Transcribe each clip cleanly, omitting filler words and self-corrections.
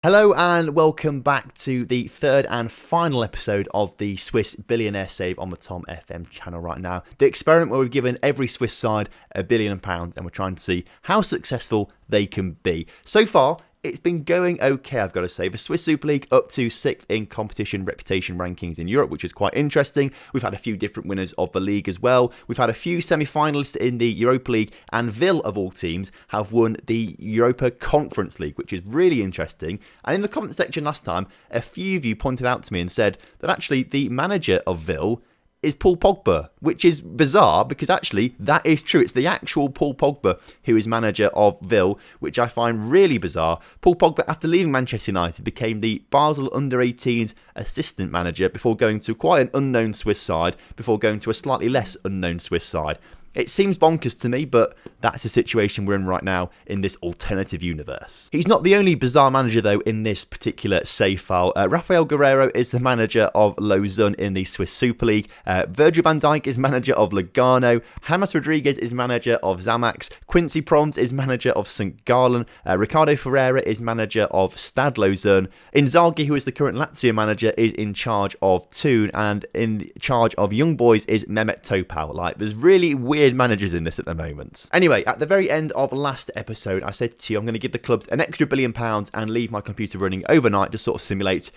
Hello and welcome back to the third and final episode of the Swiss Billionaire Save on the TomFM channel right now. The experiment where we've given every Swiss side £1 billion and we're trying to see how successful they can be. So far, it's been going okay, I've got to say. The Swiss Super League up to 6th in competition reputation rankings in Europe, which is quite interesting. We've had a few different winners of the league as well. We've had a few semi-finalists in the Europa League, and Ville, of all teams, have won the Europa Conference League, which is really interesting. And in the comment section last time, a few of you pointed out to me and said that actually the manager of Ville is Paul Pogba, which is bizarre because actually that is true. It's the actual Paul Pogba who is manager of Ville, which I find really bizarre. Paul Pogba, after leaving Manchester United, became the Basel under-18s assistant manager before going to quite an unknown Swiss side, before going to a slightly less unknown Swiss side. It seems bonkers to me, but that's the situation we're in right now in this alternative universe. He's not the only bizarre manager, though, in this particular save file. Rafael Guerreiro is the manager of Luzern in the Swiss Super League. Virgil van Dijk is manager of Lugano. James Rodriguez is manager of Zamax. Quincy Promes is manager of St. Gallen. Ricardo Ferreira is manager of Stade Luzern. Inzaghi, who is the current Lazio manager, is in charge of Thun. And in charge of Young Boys is Mehmet Topal. There's really weird managers in this at the moment. Anyway, at the very end of last episode, I said to you I'm going to give the clubs an extra £1 billion and leave my computer running overnight to sort of simulate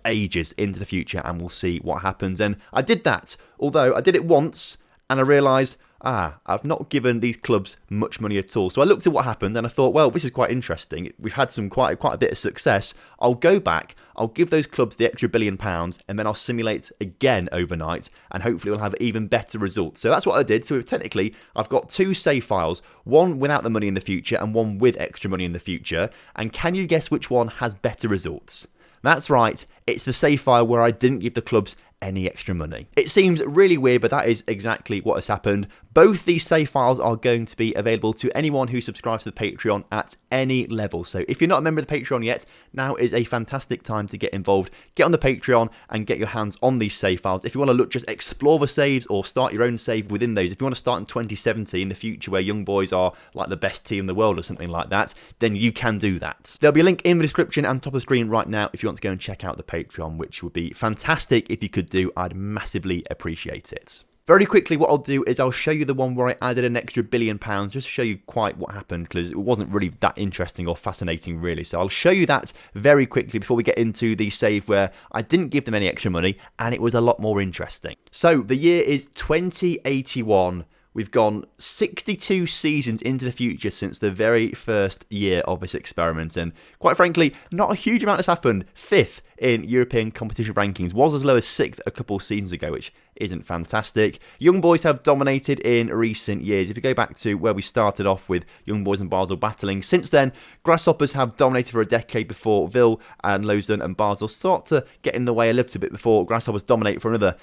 ages into the future, and we'll see what happens. And I did that, although I did it once and I realised I've not given these clubs much money at all. So I looked at what happened and I thought, well, this is quite interesting. We've had some quite a bit of success. I'll go back, I'll give those clubs the extra £1 billion, and then I'll simulate again overnight, and hopefully we'll have even better results. So that's what I did. So technically, I've got two save files, one without the money in the future and one with extra money in the future. And can you guess which one has better results? That's right, it's the save file where I didn't give the clubs any extra money. It seems really weird, but that is exactly what has happened. Both these save files are going to be available to anyone who subscribes to the Patreon at any level. So if you're not a member of the Patreon yet, now is a fantastic time to get involved. Get on the Patreon and get your hands on these save files. If you want to just explore the saves or start your own save within those, if you want to start in 2070 in the future where Young Boys are like the best team in the world or something like that, then you can do that. There'll be a link in the description and top of the screen right now if you want to go and check out the Patreon, which would be fantastic if you could do. I'd massively appreciate it. Very quickly, what I'll do is I'll show you the one where I added an extra £1 billion, just to show you quite what happened, because it wasn't really that interesting or fascinating, really. So I'll show you that very quickly before we get into the save where I didn't give them any extra money, and it was a lot more interesting. So the year is 2081. We've gone 62 seasons into the future since the very first year of this experiment, and quite frankly, not a huge amount has happened. 5th in European competition rankings, was as low as 6th a couple of seasons ago, which isn't fantastic. Young Boys have dominated in recent years. If you go back to where we started off with Young Boys and Basel battling, since then, Grasshoppers have dominated for a decade before Ville and Luzern and Basel start to get in the way a little bit before Grasshoppers dominate for another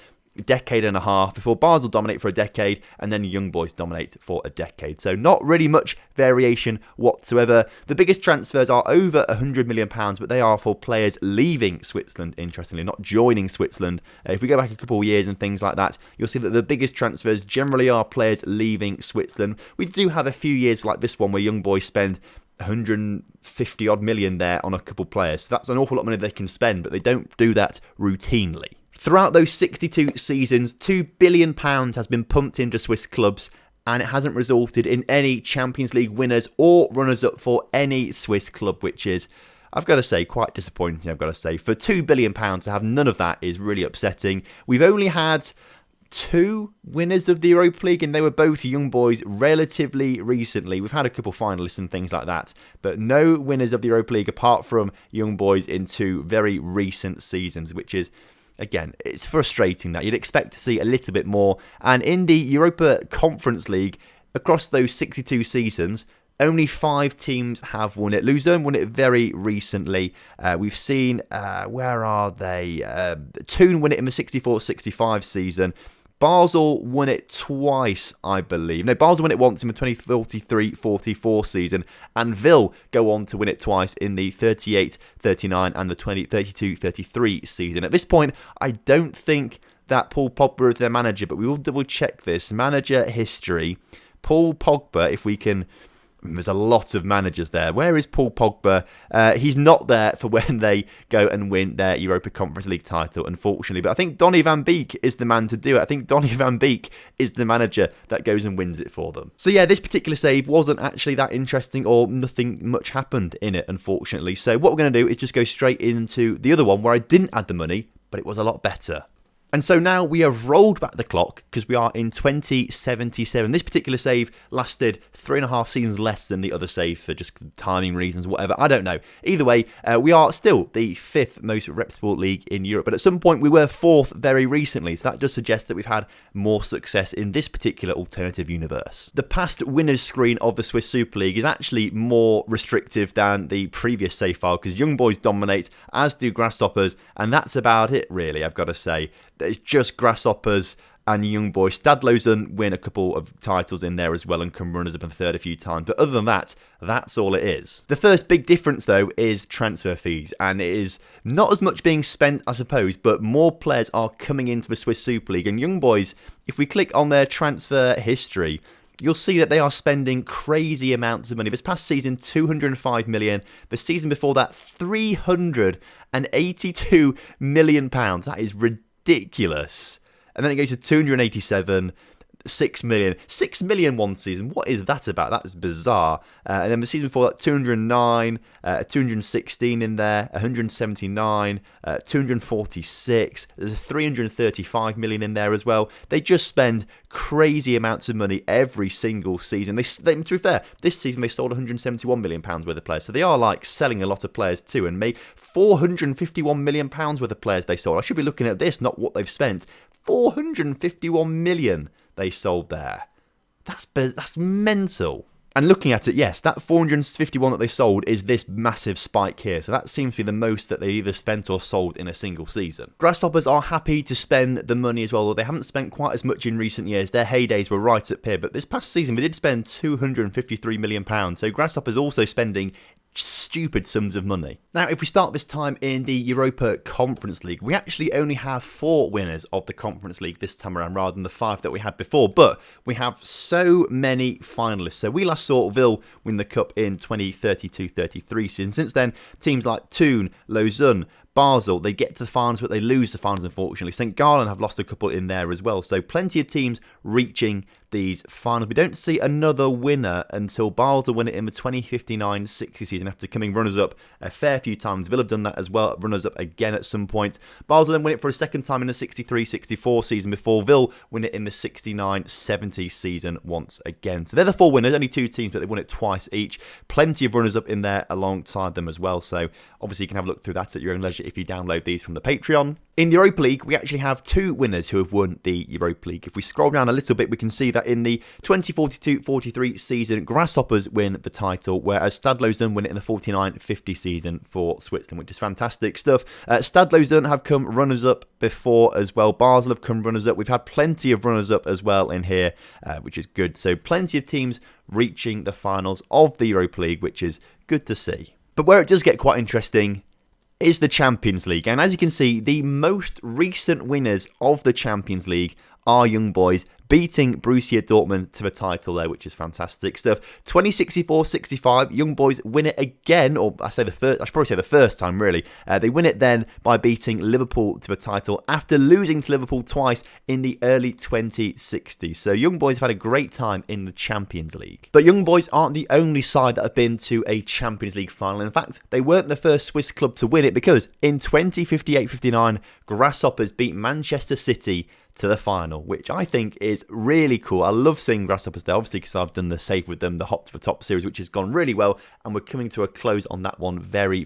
decade and a half, before Basel dominate for a decade, and then Young Boys dominate for a decade. So not really much variation whatsoever. The biggest transfers are over £100 million, but they are for players leaving Switzerland, interestingly, not joining Switzerland. If we go back a couple of years and things like that, you'll see that the biggest transfers generally are players leaving Switzerland. We do have a few years like this one where Young Boys spend 150 odd million there on a couple of players. So that's an awful lot of money they can spend, but they don't do that routinely. Throughout those 62 seasons, £2 billion has been pumped into Swiss clubs, and it hasn't resulted in any Champions League winners or runners-up for any Swiss club, which is, I've got to say, quite disappointing, I've got to say. For £2 billion to have none of that is really upsetting. We've only had 2 winners of the Europa League, and they were both Young Boys relatively recently. We've had a couple finalists and things like that, but no winners of the Europa League apart from Young Boys in 2 very recent seasons, which is, again, it's frustrating that you'd expect to see a little bit more. And in the Europa Conference League, across those 62 seasons, only 5 teams have won it. Luzern won it very recently. We've seen, where are they? Thun win it in the 64-65 season. Basel won it twice, I believe. No, Basel won it once in the 2043-44 season, and Ville go on to win it twice in the 38-39 and the 2032-33 season. At this point, I don't think that Paul Pogba is their manager, but we will double check this. Manager history. Paul Pogba, if we can There's a lot of managers there. Where is Paul Pogba? He's not there for when they go and win their Europa Conference League title, unfortunately. But I think Donny van Beek is the man to do it. I think Donny van Beek is the manager that goes and wins it for them. So yeah, this particular save wasn't actually that interesting, or nothing much happened in it, unfortunately. So what we're going to do is just go straight into the other one where I didn't add the money, but it was a lot better. And so now we have rolled back the clock because we are in 2077. This particular save lasted 3.5 seasons less than the other save for just timing reasons, whatever. I don't know. Either way, we are still the 5th most reputable league in Europe. But at some point, we were 4th very recently. So that does suggest that we've had more success in this particular alternative universe. The past winners screen of the Swiss Super League is actually more restrictive than the previous save file because Young Boys dominate, as do Grasshoppers. And that's about it, really, I've got to say. It's just Grasshoppers and Young Boys. Stade Lausanne win a couple of titles in there as well and come runners up in third a few times. But other than that, that's all it is. The first big difference, though, is transfer fees. And it is not as much being spent, I suppose, but more players are coming into the Swiss Super League. And Young Boys, if we click on their transfer history, you'll see that they are spending crazy amounts of money. This past season, 205 million. The season before that, 382 million pounds. That is ridiculous. And then it goes to 287, 6 million. 6 million one season. What is that about? That's bizarre. And then the season before that, 209, 216 in there, 179, 246. There's 335 million in there as well. They just spend crazy amounts of money every single season. To be fair, this season they sold 171 million pounds worth of players. So they are like selling a lot of players too. And made 451 million pounds worth of players they sold. I should be looking at this, not what they've spent. 451 million they sold there. That's mental. And looking at it, yes, that 451 that they sold is this massive spike here. So that seems to be the most that they either spent or sold in a single season. Grasshoppers are happy to spend the money as well, although they haven't spent quite as much in recent years. Their heydays were right up here, but this past season we did spend £253 million. So Grasshoppers also spending stupid sums of money. Now, if we start this time in the Europa Conference League, we actually only have 4 winners of the Conference League this time around rather than the 5 that we had before, but we have so many finalists. So we last saw Ville win the cup in 2032-33 season. Since then, teams like Thun, Lausanne, Basel, they get to the finals, but they lose the finals, unfortunately. St. Gallen have lost a couple in there as well. So plenty of teams reaching these finals. We don't see another winner until Basel win it in the 2059-60 season after coming runners-up a fair few times. Villa have done that as well, runners-up again at some point. Basel then win it for a second time in the 63-64 season before Ville win it in the 69-70 season once again. So they're the 4 winners, only 2 teams, but they won it twice each. Plenty of runners-up in there alongside them as well. So obviously you can have a look through that at your own leisure if you download these from the Patreon. In the Europa League, we actually have 2 winners who have won the Europa League. If we scroll down a little bit, we can see that in the 2042-43 season, Grasshoppers win the title, whereas Stade Lausanne win it in the 49-50 season for Switzerland, which is fantastic stuff. Stade Lausanne have come runners-up before as well. Basel have come runners-up. We've had plenty of runners-up as well in here, which is good. So plenty of teams reaching the finals of the Europa League, which is good to see. But where it does get quite interesting is the Champions League. And as you can see, the most recent winners of the Champions League are Young Boys, beating Borussia Dortmund to the title there, which is fantastic stuff. 2064-65, Young Boys win it again, or I should probably say the first time, really. They win it then by beating Liverpool to the title after losing to Liverpool twice in the early 2060s. So Young Boys have had a great time in the Champions League. But Young Boys aren't the only side that have been to a Champions League final. In fact, they weren't the first Swiss club to win it because in 2058-59, Grasshoppers beat Manchester City to the final, which I think is really cool. I love seeing Grasshoppers there, obviously, because I've done the save with them, the Hop to the Top series, which has gone really well, and we're coming to a close on that one very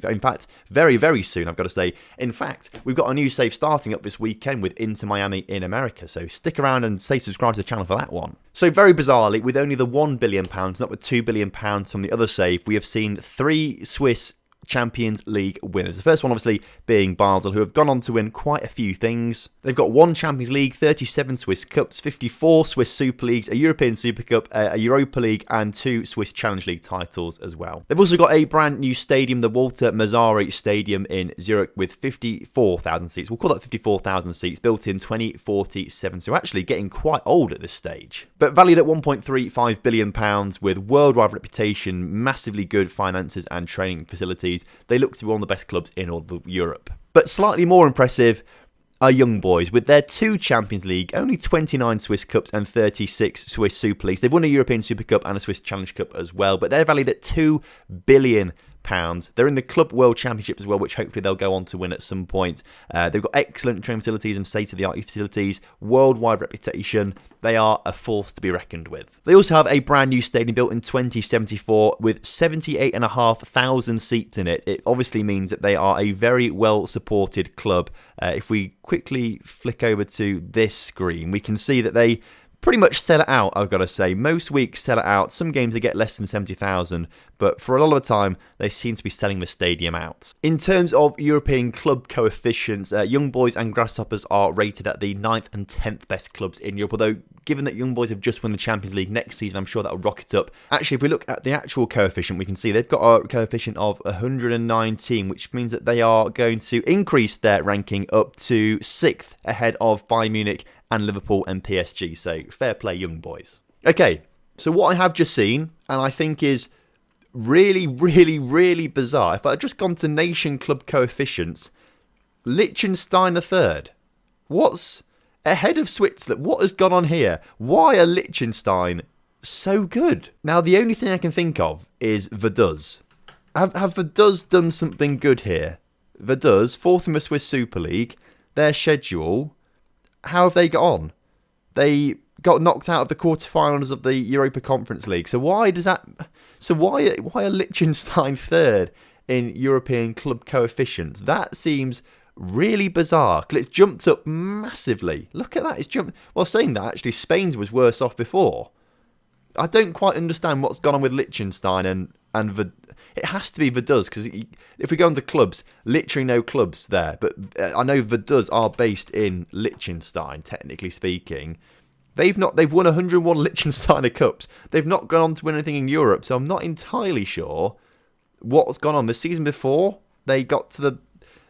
soon, I've got to say. In fact, we've got a new save starting up this weekend with Inter Miami in America, so stick around and stay subscribed to the channel for that one. So very bizarrely, with only the £1 billion, not the £2 billion from the other save, we have seen 3 Swiss Champions League winners. The first one obviously being Basel, who have gone on to win quite a few things. They've got 1 Champions League, 37 Swiss Cups, 54 Swiss Super Leagues, a European Super Cup, a Europa League and 2 Swiss Challenge League titles as well. They've also got a brand new stadium, the Walter Mazzari Stadium in Zurich, with 54,000 seats. We'll call that 54,000 seats, built in 2047, so actually getting quite old at this stage. But valued at £1.35 billion with worldwide reputation, massively good finances and training facilities. They look to be one of the best clubs in all of Europe. But slightly more impressive are Young Boys, with their 2 Champions League, only 29 Swiss Cups and 36 Swiss Super Leagues. They've won a European Super Cup and a Swiss Challenge Cup as well, but they're valued at £2 billion. They're in the Club World Championship as well, which hopefully they'll go on to win at some point. They've got excellent training facilities and state-of-the-art facilities, worldwide reputation. They are a force to be reckoned with. They also have a brand new stadium built in 2074 with 78,500 seats in it. It obviously means that they are a very well-supported club. If we quickly flick over to this screen, we can see that they pretty much sell it out, I've got to say. Most weeks sell it out. Some games they get less than 70,000, but for a lot of the time, they seem to be selling the stadium out. In terms of European club coefficients, Young Boys and Grasshoppers are rated at the 9th and 10th best clubs in Europe, although given that Young Boys have just won the Champions League next season, I'm sure that'll rocket up. Actually, if we look at the actual coefficient, we can see they've got a coefficient of 119, which means that they are going to increase their ranking up to 6th ahead of Bayern Munich and Liverpool and PSG, so fair play, Young Boys. Okay, so what I have just seen, and I think is really, really, really bizarre, if I had just gone to nation club coefficients, Liechtenstein third. What's ahead of Switzerland? What has gone on here? Why are Liechtenstein so good? Now, the only thing I can think of is Vaduz. Have Vaduz done something good here? Vaduz, 4th in the Swiss Super League, their schedule, how have they got on? They got knocked out of the quarterfinals of the Europa Conference League. So why does that? So why are Liechtenstein third in European club coefficients? That seems really bizarre. It's jumped up massively. Look at that. It's jumped. Well, saying that, actually, Spain's was worse off before. I don't quite understand what's gone on with Liechtenstein and it has to be Vaduz, because if we go into clubs, literally no clubs there. But I know Vaduz are based in Liechtenstein, technically speaking. They've won 101 Liechtensteiner Cups. They've not gone on to win anything in Europe, so I'm not entirely sure what's gone on. The season before, they got to the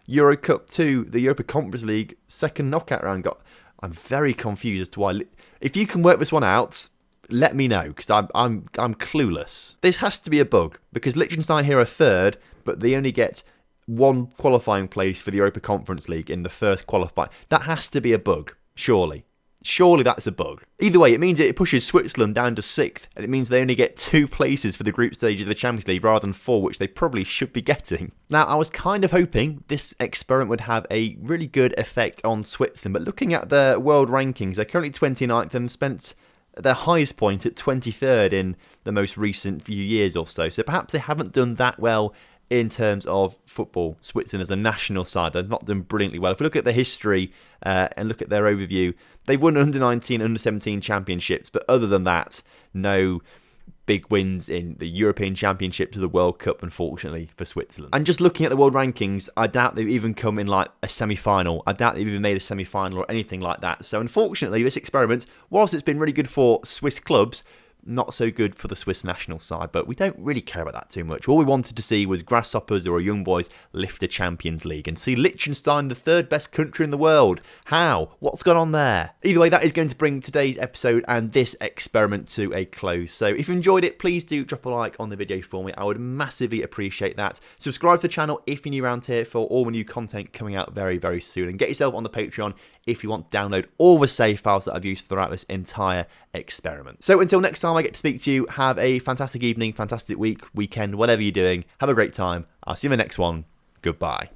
Euro Cup 2, the Europa Conference League, second knockout round. I'm very confused as to why. If you can work this one out, let me know, because I'm clueless. This has to be a bug, because Liechtenstein here are third, but they only get 1 qualifying place for the Europa Conference League in the first qualifying. That has to be a bug, surely. Surely that's a bug. Either way, it means it pushes Switzerland down to 6th, and it means they only get 2 places for the group stage of the Champions League rather than 4, which they probably should be getting. Now, I was kind of hoping this experiment would have a really good effect on Switzerland, but looking at their world rankings, they're currently 29th and spent their highest point at 23rd in the most recent few years or so. So perhaps they haven't done that well in terms of football. Switzerland as a national side, they've not done brilliantly well. If we look at the history and look at their overview, they've won under-19, under-17 championships, but other than that, no big wins in the European Championships or the World Cup, unfortunately, for Switzerland. And just looking at the world rankings, I doubt they've even come in like a semi-final. I doubt they've even made a semi-final or anything like that. So unfortunately, this experiment, whilst it's been really good for Swiss clubs, not so good for the Swiss national side, but we don't really care about that too much. All we wanted to see was Grasshoppers or Young Boys lift a Champions League and see Liechtenstein the third best country in the world. How? What's gone on there? Either way, that is going to bring today's episode and this experiment to a close. So if you enjoyed it, please do drop a like on the video for me. I would massively appreciate that. Subscribe to the channel if you're new around here for all the new content coming out very, very soon. And get yourself on the Patreon if you want to download all the save files that I've used throughout this entire experiment. So until next time I get to speak to you, have a fantastic evening, fantastic week, weekend, whatever you're doing. Have a great time. I'll see you in the next one. Goodbye.